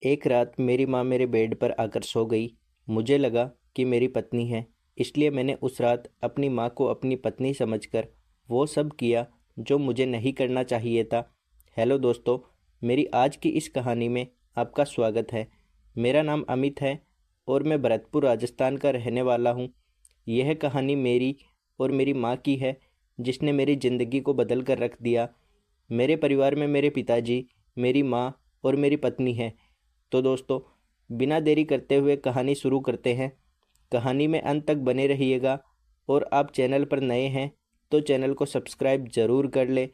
एक रात मेरी माँ मेरे बेड पर आकर सो गई। मुझे लगा कि मेरी पत्नी है, इसलिए मैंने उस रात अपनी माँ को अपनी पत्नी समझकर वो सब किया जो मुझे नहीं करना चाहिए था। हेलो दोस्तों, मेरी आज की इस कहानी में आपका स्वागत है। मेरा नाम अमित है और मैं भरतपुर राजस्थान का रहने वाला हूँ। यह कहानी मेरी और मेरी माँ की है, जिसने मेरी ज़िंदगी को बदल कर रख दिया। मेरे परिवार में मेरे पिताजी, मेरी माँ और मेरी पत्नी है। तो दोस्तों, बिना देरी करते हुए कहानी शुरू करते हैं। कहानी में अंत तक बने रहिएगा और आप चैनल पर नए हैं तो चैनल को सब्सक्राइब ज़रूर कर लें,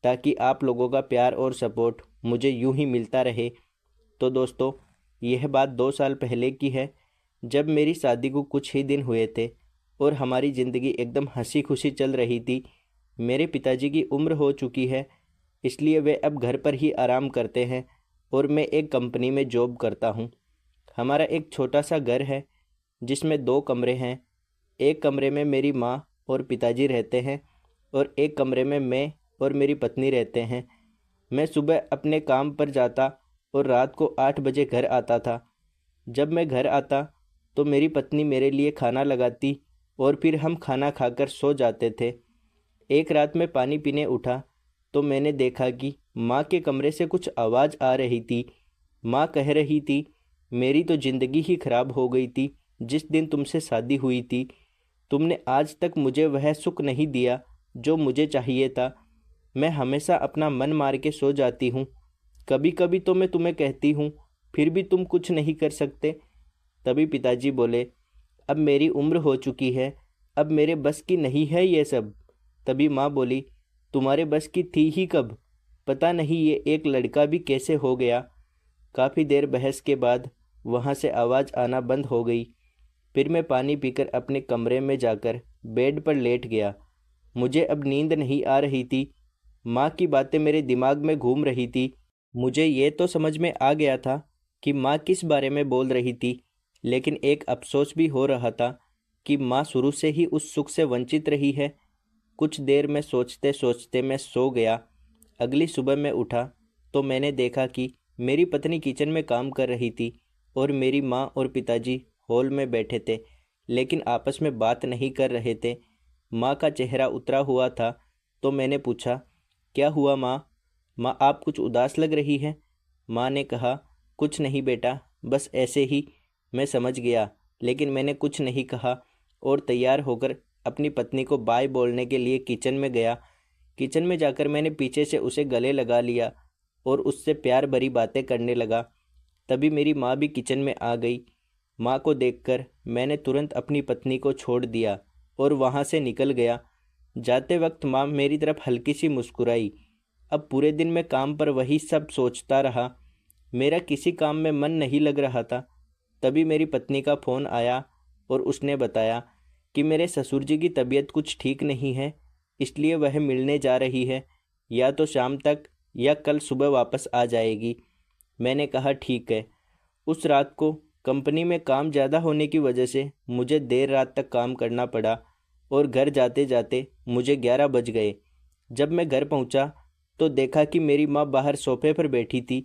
ताकि आप लोगों का प्यार और सपोर्ट मुझे यूं ही मिलता रहे। तो दोस्तों, यह बात 2 साल पहले की है, जब मेरी शादी को कुछ ही दिन हुए थे और हमारी ज़िंदगी एकदम हंसी खुशी चल रही थी। मेरे पिताजी की उम्र हो चुकी है, इसलिए वे अब घर पर ही आराम करते हैं और मैं एक कंपनी में जॉब करता हूँ। हमारा एक छोटा सा घर है जिसमें 2 कमरे हैं। एक कमरे में मेरी माँ और पिताजी रहते हैं और एक कमरे में मैं और मेरी पत्नी रहते हैं। मैं सुबह अपने काम पर जाता और रात को 8 बजे घर आता था। जब मैं घर आता तो मेरी पत्नी मेरे लिए खाना लगाती और फिर हम खाना खाकर सो जाते थे। एक रात मैं पानी पीने उठा तो मैंने देखा कि माँ के कमरे से कुछ आवाज़ आ रही थी। माँ कह रही थी, मेरी तो ज़िंदगी ही खराब हो गई थी जिस दिन तुमसे शादी हुई थी। तुमने आज तक मुझे वह सुख नहीं दिया जो मुझे चाहिए था। मैं हमेशा अपना मन मार के सो जाती हूँ। कभी कभी तो मैं तुम्हें कहती हूँ, फिर भी तुम कुछ नहीं कर सकते। तभी पिताजी बोले, अब मेरी उम्र हो चुकी है, अब मेरे बस की नहीं है ये सब। तभी माँ बोली, तुम्हारे बस की थी ही कब, पता नहीं ये एक लड़का भी कैसे हो गया। काफ़ी देर बहस के बाद वहाँ से आवाज़ आना बंद हो गई। फिर मैं पानी पीकर अपने कमरे में जाकर बेड पर लेट गया। मुझे अब नींद नहीं आ रही थी। माँ की बातें मेरे दिमाग में घूम रही थी। मुझे ये तो समझ में आ गया था कि माँ किस बारे में बोल रही थी, लेकिन एक अफसोस भी हो रहा था कि माँ शुरू से ही उस सुख से वंचित रही है। कुछ देर में सोचते सोचते मैं सो गया। अगली सुबह मैं उठा तो मैंने देखा कि मेरी पत्नी किचन में काम कर रही थी और मेरी माँ और पिताजी हॉल में बैठे थे, लेकिन आपस में बात नहीं कर रहे थे। माँ का चेहरा उतरा हुआ था तो मैंने पूछा, क्या हुआ माँ? माँ, आप कुछ उदास लग रही हैं। माँ ने कहा, कुछ नहीं बेटा, बस ऐसे ही। मैं समझ गया, लेकिन मैंने कुछ नहीं कहा और तैयार होकर अपनी पत्नी को बाय बोलने के लिए किचन में गया। किचन में जाकर मैंने पीछे से उसे गले लगा लिया और उससे प्यार भरी बातें करने लगा। तभी मेरी माँ भी किचन में आ गई। माँ को देखकर मैंने तुरंत अपनी पत्नी को छोड़ दिया और वहाँ से निकल गया। जाते वक्त माँ मेरी तरफ हल्की सी मुस्कुराई। अब पूरे दिन मैं काम पर वही सब सोचता रहा। मेरा किसी काम में मन नहीं लग रहा था। तभी मेरी पत्नी का फ़ोन आया और उसने बताया कि मेरे ससुर जी की तबीयत कुछ ठीक नहीं है, इसलिए वह मिलने जा रही है। या तो शाम तक या कल सुबह वापस आ जाएगी। मैंने कहा ठीक है। उस रात को कंपनी में काम ज़्यादा होने की वजह से मुझे देर रात तक काम करना पड़ा और घर जाते जाते मुझे 11 बज गए। जब मैं घर पहुंचा तो देखा कि मेरी माँ बाहर सोफे पर बैठी थी।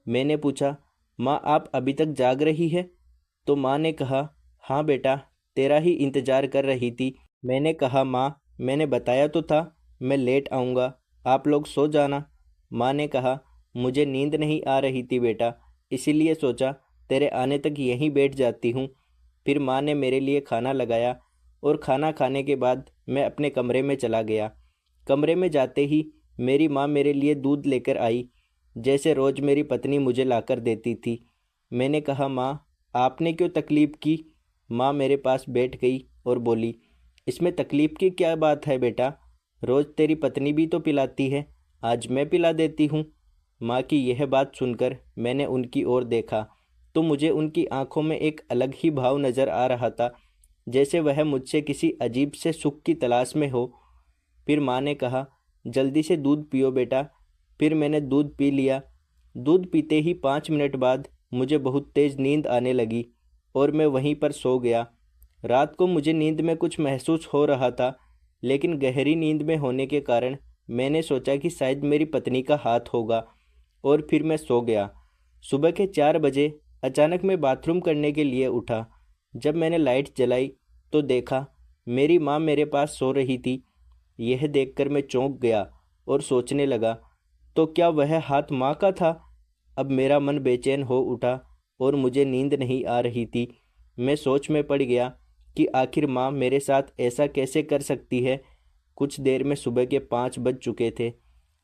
मैंने पूछा, माँ आप अभी तक जाग रही है? तो माँ ने कहा, हाँ बेटा, तेरा ही इंतज़ार कर रही थी। मैंने कहा, माँ मैंने बताया तो था मैं लेट आऊँगा, आप लोग सो जाना। माँ ने कहा, मुझे नींद नहीं आ रही थी बेटा, इसीलिए सोचा तेरे आने तक यहीं बैठ जाती हूँ। फिर माँ ने मेरे लिए खाना लगाया और खाना खाने के बाद मैं अपने कमरे में चला गया। कमरे में जाते ही मेरी माँ मेरे लिए दूध लेकर आई, जैसे रोज़ मेरी पत्नी मुझे लाकर देती थी। मैंने कहा, माँ आपने क्यों तकलीफ़ की? माँ मेरे पास बैठ गई और बोली, इसमें तकलीफ़ की क्या बात है बेटा, रोज़ तेरी पत्नी भी तो पिलाती है, आज मैं पिला देती हूँ। माँ की यह बात सुनकर मैंने उनकी ओर देखा तो मुझे उनकी आंखों में एक अलग ही भाव नज़र आ रहा था, जैसे वह मुझसे किसी अजीब से सुख की तलाश में हो। फिर माँ ने कहा, जल्दी से दूध पियो बेटा। फिर मैंने दूध पी लिया। दूध पीते ही 5 मिनट बाद मुझे बहुत तेज़ नींद आने लगी और मैं वहीं पर सो गया। रात को मुझे नींद में कुछ महसूस हो रहा था, लेकिन गहरी नींद में होने के कारण मैंने सोचा कि शायद मेरी पत्नी का हाथ होगा और फिर मैं सो गया। सुबह के 4 बजे अचानक मैं बाथरूम करने के लिए उठा। जब मैंने लाइट जलाई तो देखा मेरी माँ मेरे पास सो रही थी। यह देखकर मैं चौंक गया और सोचने लगा, तो क्या वह हाथ माँ का था? अब मेरा मन बेचैन हो उठा और मुझे नींद नहीं आ रही थी। मैं सोच में पड़ गया कि आखिर माँ मेरे साथ ऐसा कैसे कर सकती है। कुछ देर में सुबह के 5 बज चुके थे।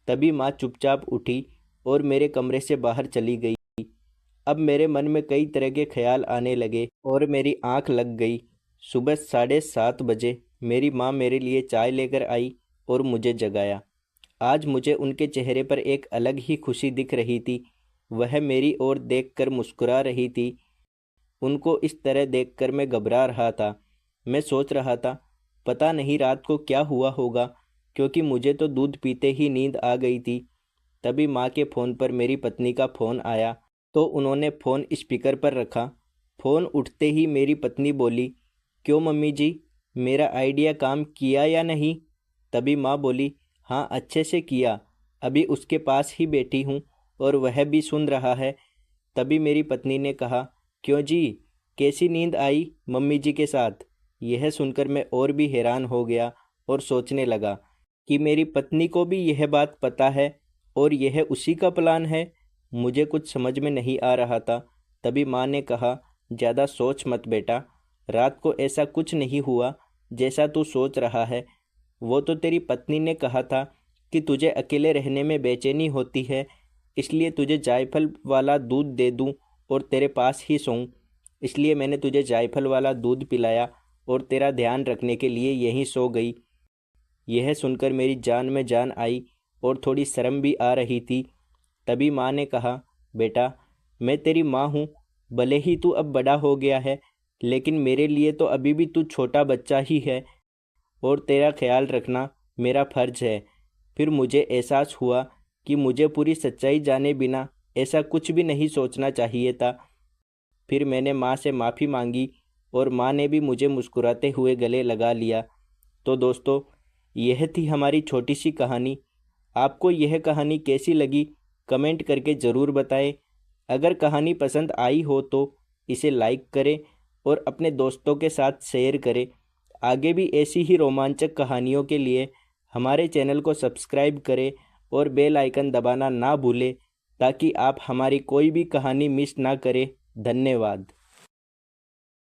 तभी माँ चुपचाप उठी और मेरे कमरे से बाहर चली गई। अब मेरे मन में कई तरह के ख्याल आने लगे और मेरी आंख लग गई। सुबह 7:30 बजे मेरी माँ मेरे लिए चाय लेकर आई और मुझे जगाया। आज मुझे उनके चेहरे पर एक अलग ही खुशी दिख रही थी। वह मेरी ओर देखकर मुस्कुरा रही थी। उनको इस तरह देखकर मैं घबरा रहा था। मैं सोच रहा था, पता नहीं रात को क्या हुआ होगा, क्योंकि मुझे तो दूध पीते ही नींद आ गई थी। तभी माँ के फ़ोन पर मेरी पत्नी का फ़ोन आया, तो उन्होंने फ़ोन स्पीकर पर रखा। फ़ोन उठते ही मेरी पत्नी बोली, क्यों मम्मी जी, मेरा आइडिया काम किया या नहीं? तभी माँ बोली, हाँ अच्छे से किया, अभी उसके पास ही बैठी हूँ और वह भी सुन रहा है। तभी मेरी पत्नी ने कहा, क्यों जी, कैसी नींद आई मम्मी जी के साथ? यह सुनकर मैं और भी हैरान हो गया और सोचने लगा कि मेरी पत्नी को भी यह बात पता है और यह उसी का प्लान है। मुझे कुछ समझ में नहीं आ रहा था। तभी माँ ने कहा, ज़्यादा सोच मत बेटा, रात को ऐसा कुछ नहीं हुआ जैसा तू सोच रहा है। वो तो तेरी पत्नी ने कहा था कि तुझे अकेले रहने में बेचैनी होती है, इसलिए तुझे जायफल वाला दूध दे दूं और तेरे पास ही सोऊं। इसलिए मैंने तुझे जायफल वाला दूध पिलाया और तेरा ध्यान रखने के लिए यहीं सो गई। यह सुनकर मेरी जान में जान आई और थोड़ी शर्म भी आ रही थी। तभी माँ ने कहा, बेटा मैं तेरी माँ हूँ, भले ही तू अब बड़ा हो गया है, लेकिन मेरे लिए तो अभी भी तू छोटा बच्चा ही है और तेरा ख्याल रखना मेरा फ़र्ज है। फिर मुझे एहसास हुआ कि मुझे पूरी सच्चाई जाने बिना ऐसा कुछ भी नहीं सोचना चाहिए था। फिर मैंने माँ से माफ़ी मांगी और माँ ने भी मुझे मुस्कुराते हुए गले लगा लिया। तो दोस्तों, यह थी हमारी छोटी सी कहानी। आपको यह कहानी कैसी लगी कमेंट करके ज़रूर बताएं। अगर कहानी पसंद आई हो तो इसे लाइक करें और अपने दोस्तों के साथ शेयर करें। आगे भी ऐसी ही रोमांचक कहानियों के लिए हमारे चैनल को सब्सक्राइब करें और बेल आइकन दबाना ना भूलें, ताकि आप हमारी कोई भी कहानी मिस ना करें। धन्यवाद।